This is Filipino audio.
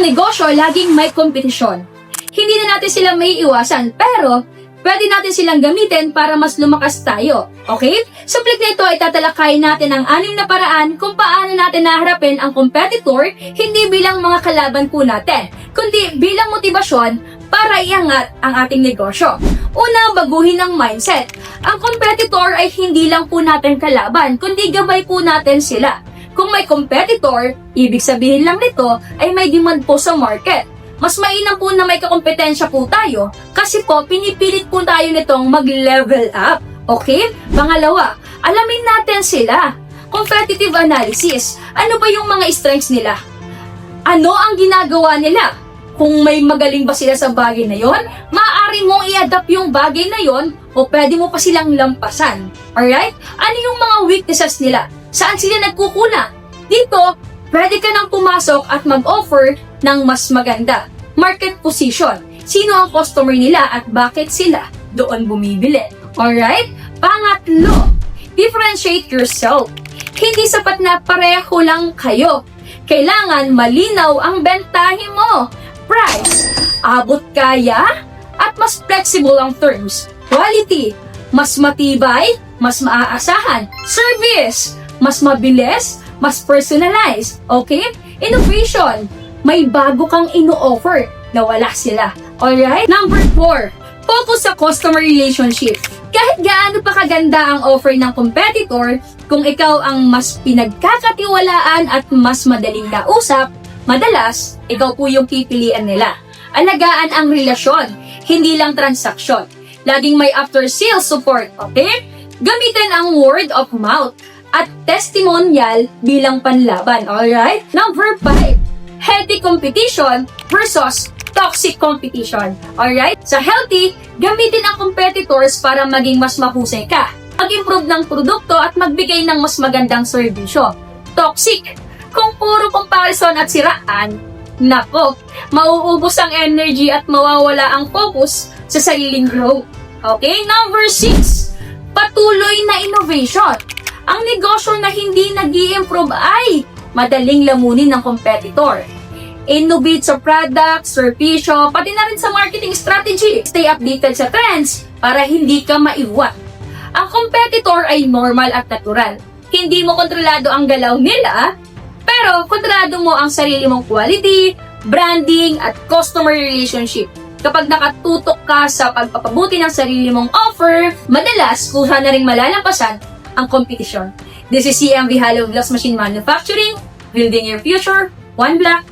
negosyo laging may kompetisyon. Hindi na natin sila may iwasan, pero pwede natin silang gamitin para mas lumakas tayo. Okay? Sa clip na ito ay tatalakayin natin ang 6 na paraan kung paano natin naharapin ang competitor hindi bilang mga kalaban po natin, kundi bilang motibasyon para iangat ang ating negosyo. Una, baguhin ang mindset. Ang competitor ay hindi lang po natin kalaban, kundi gabay po natin sila. Kung may competitor, ibig sabihin lang nito ay may demand po sa market. Mas mainam po na may kakompetensya po tayo kasi po pinipilit po tayo nitong mag-level up. Okay? Pangalawa, alamin natin sila. Competitive analysis. Ano ba yung mga strengths nila? Ano ang ginagawa nila? Kung may magaling ba sila sa bagay na yon, maaari mong i-adapt yung bagay na yon o pwede mo pa silang lampasan. Alright? Ano yung mga weaknesses nila? Saan sila nagkukulang? Dito, pwede ka nang pumasok at mag-offer ng mas maganda. Market position. Sino ang customer nila at bakit sila doon bumibili? Alright? Pangatlo, differentiate yourself. Hindi sapat na pareho lang kayo. Kailangan malinaw ang bentahe mo. Price, abot kaya, at mas flexible ang terms. Quality, mas matibay, mas maaasahan. Service, mas mabilis, mas personalized. Okay? Innovation, may bago kang ino-offer na wala sila. Alright? Number 4, focus sa customer relationship. Kahit gaano pa kaganda ang offer ng competitor, kung ikaw ang mas pinagkakatiwalaan at mas madaling kausap, madalas, ikaw po yung pipilian nila. Alagaan ang relasyon, hindi lang transaksyon. Laging may after-sales support, okay? Gamitin ang word of mouth at testimonial bilang panlaban, alright? Number 5, healthy competition versus toxic competition. Alright? Sa healthy, gamitin ang competitors para maging mas mahusay ka, mag-improve ng produkto at magbigay ng mas magandang serbisyo. Toxic, kung puro comparison at siraan, nako, mauubos ang energy at mawawala ang focus sa sariling growth. Okay? Number 6, patuloy na innovation. Ang negosyo na hindi nag-i-improve ay madaling lamunin ng competitor. Innovate sa product, serbisyo, pati na rin sa marketing strategy. Stay updated sa trends para hindi ka maiwan. Ang competitor ay normal at natural. Hindi mo kontrolado ang galaw nila, pero kontrolado mo ang sarili mong quality, branding, at customer relationship. Kapag nakatutok ka sa pagpapabuti ng sarili mong offer, madalas kuha na rin malalampasan ang kompetisyon. This is CMV Hollow Glass Machine Manufacturing, building your future, one block